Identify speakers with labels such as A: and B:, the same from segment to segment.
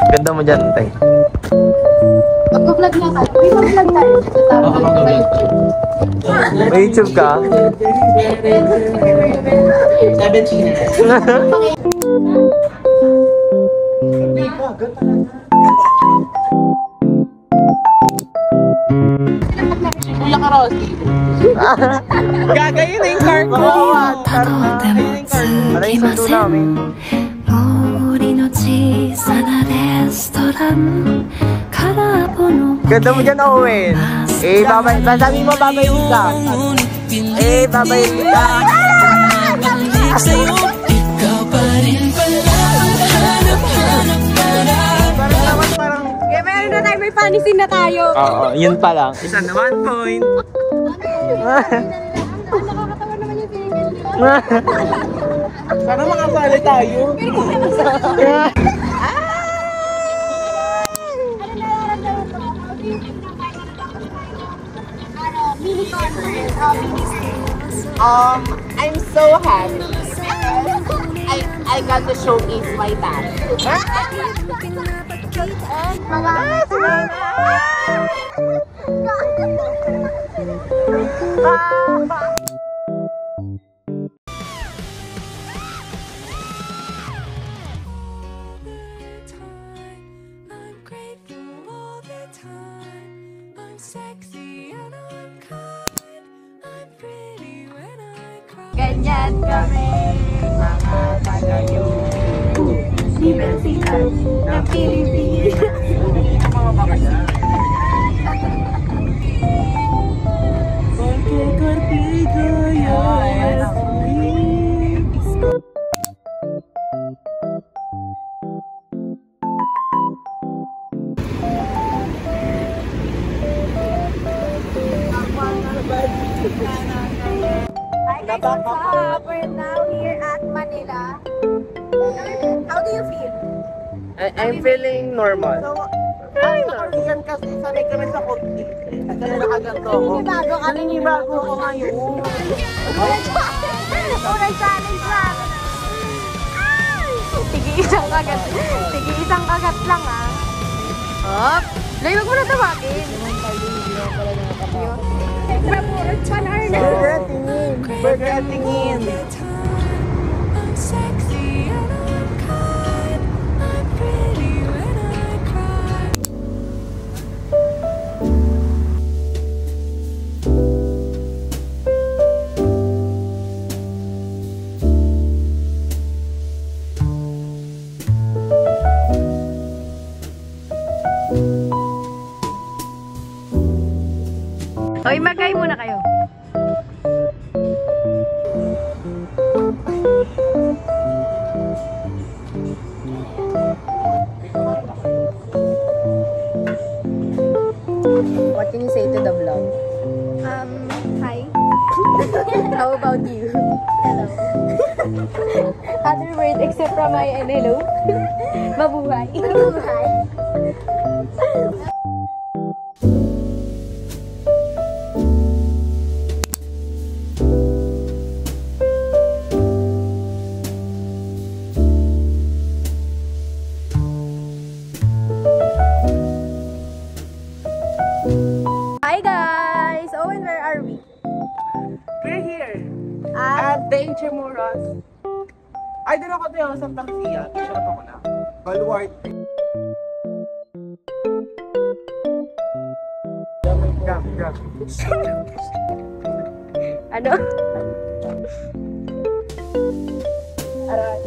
A: Ganda mo dyan, tay.
B: Mag-vlog na ka. May mag-vlog tayo.
A: May YouTube ka?
C: 17.
B: Kuya Karosi.
C: Gagayin na yung car ko.
A: Ano yung sundo namin? Ganda mo dyan, Owen. Sabi mo, babayin ka. Babayin ka.
B: Meron na tayo, may funny scene na tayo.
A: Oo, yun pa lang. Isa na 1 point.
B: Nakakatawa naman yung tingin.
C: Sana makasali tayo.
B: I'm so happy. I got to showcase my talent. Ganyan kami, mga tagayo. Diversikat ng Pilipinas. Hi guys, what's up? We're now here at Manila. How do you feel?
C: I'm feeling normal.
B: So,
C: Yan kasi sanay kami sa konti. Kasi nakaganto ako.
B: bago ka.
C: Naninibago ako ngayon.
B: Unang challenge lang. Tig-isang kagat. Tig-isang kagat lang ah. Hop! Lay, wag mo na tawagin.
C: Burger tingin.
B: Hoy, magkay muna kayo. What can you say to the vlog?
D: Hi.
B: How about you?
D: Hello.
B: Other word except from my and hello? Mabuhay.
D: Hi.
B: Hi guys! Owen, where are we?
C: We're here.
B: At
C: At the Intramuros. Ay, doon ako tayo sa taksiya. T-shirt ako na. Baluarte. Gam.
B: ano?
C: Aray.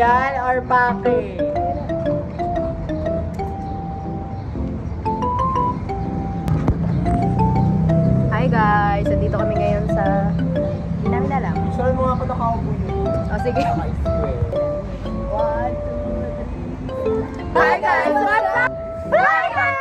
C: Yan, or pake.
B: Hi guys! Nandito kami ngayon sa
C: nakaupo yun.
B: Oh, sige.
C: Naka-square.
B: 1, 2, 3. Hi guys! What's up? Hi guys!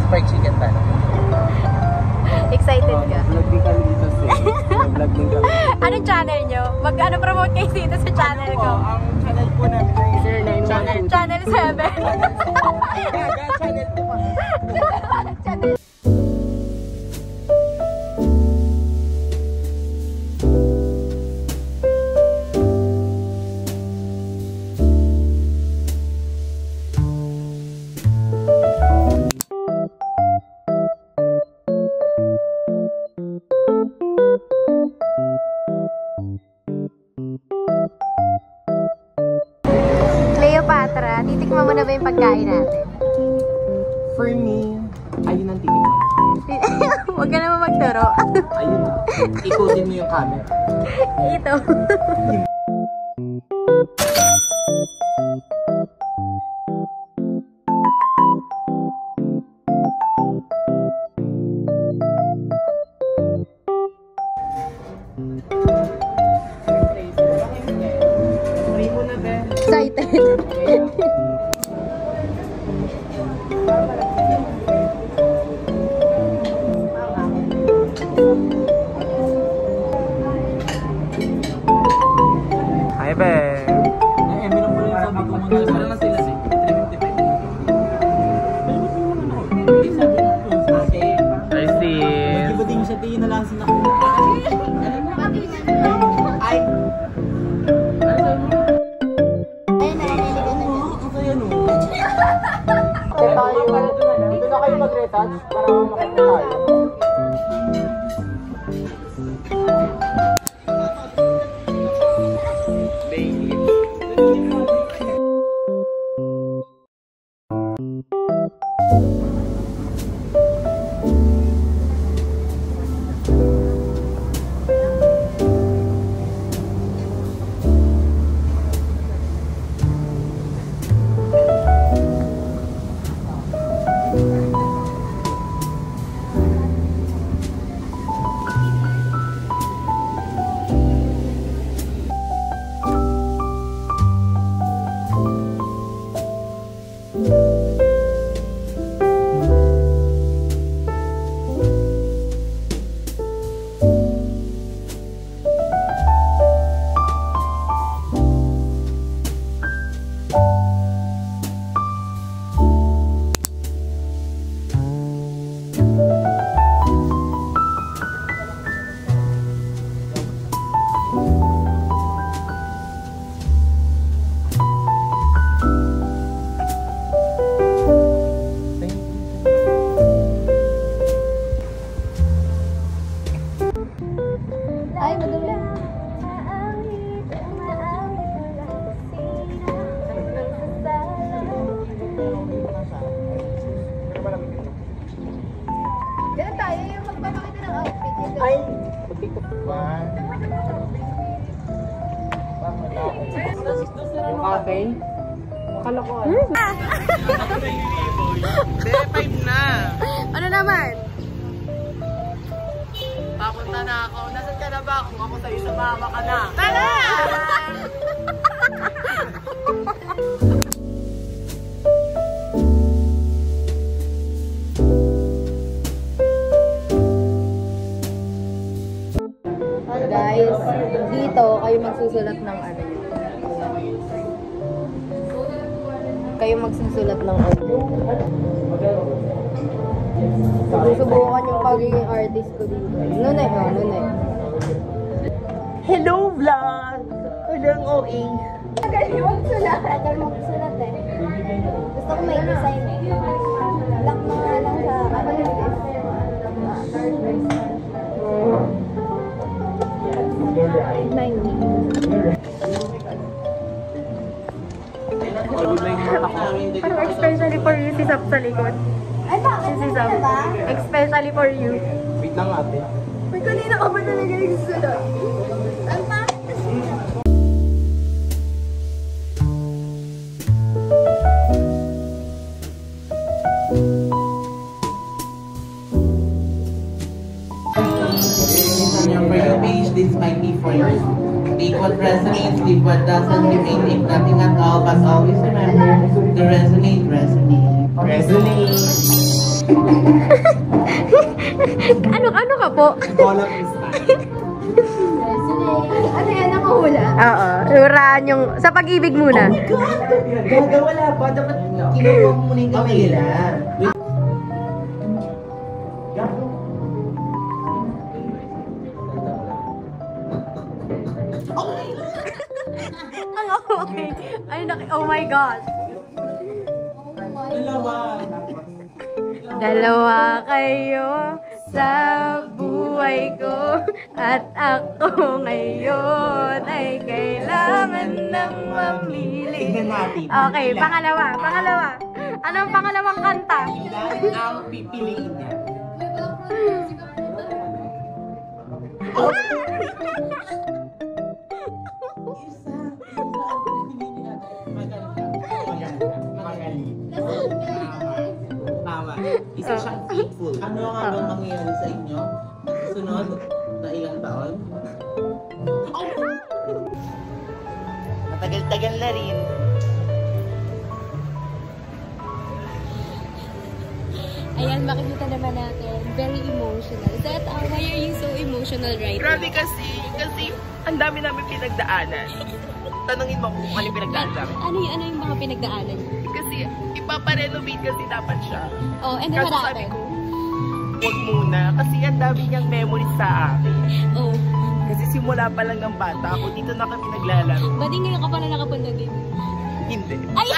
C: Fried chicken tayo.
B: Excited ka?
C: Vlog din kami dito sis. Vlog din kami.
B: Anong channel nyo? Promote kayo dito sa channel ko?
C: Ang channel po namin ay
B: Channel 7.
C: Channel 2 pa.
B: Channel. Cleopatra, titikman mo na ba yung pagkain natin?
C: For me, ayun ang titikman.
B: Huwag ka naman magturo.
C: Ayun. Ikutin mo yung camera.
B: Ito. Excited.
C: Hi, babe. Ay, meron po yung sabi ko mga wala na sila si 355. Ay, sis. Iba din siya tingin na lang sa nakuha. Ay. Dito na kayo mag-retouch para makita tayo.
B: Ay, madula. Ganun tayo, yung magpapakita ng outfit.
C: Ay! One. Yung cafe? Makalokohan. Hindi, 5 na.
B: Ano naman?
C: Tapos magnanakaw. Nasaan ka na ba? Kung ako sa'yo, sumama ka na. Tara!
B: Guys, dito kayo magsusulat ng ano. Kayo magsusulat ng ano. Susubukan yung pagiging artist ko dito. Nunay, nunay.
C: Hello, vlog! Walang OA.
D: Magaling magsulat. Magaling magsulat eh. Gusto ko may design eh. Lock na nga lang sa
B: Parang especially for you, si Sap sa likod.
D: Ay, bakit?
B: Si Sap. Especially for you.
C: Wait lang ate.
D: May kanina ka ba talaga nagsusulat? Ang pangit kasi.
C: For your page, this might be for you. Take what resonates, leave what doesn't, remain if nothing at all, but always remember to resonate, resonate. Resonate!
B: Ano ka po?
C: Call up is fine.
D: Ano yan ang mahula?
B: Oo. Huraan yung... Sa pag-ibig muna.
C: Gaga, wala pa. Dapat kinuha mo muna yung kamay nila.
B: Okay. Oh my gosh. Dalawa kayo sa buhay ko at ako ngayon ay kailangan ng mamili.
C: Tignan natin.
B: Okay, pangalawa. Anong pangalawang kanta?
C: Ilan ang pipiliin niya? Tama. Isa siyang faithful. Ano nga bang mangyayari sa inyo? Sunod na ilang taon? Matagal-tagal na rin.
E: Ayan, makikita naman natin. Very emotional. Is that, why are you so emotional right
C: Grabe
E: now?
C: kasi ang dami namin pinagdaanan. Tanungin mo kung ano yung pinagdaanan namin.
E: Ano yung mga pinagdaanan niyo?
C: Kasi ipaparenovate kasi dapat siya.
E: Oh, and then
C: Kaso
E: what
C: sabi
E: happened?
C: ko, huwag muna. Kasi ang dami niyang memories sa akin.
E: Oh.
C: Kasi simula pa lang ng bata ako, dito na kami naglalaro.
E: Ba't ngayon ka pala nakapunta dito?
C: Hindi.
E: Ay!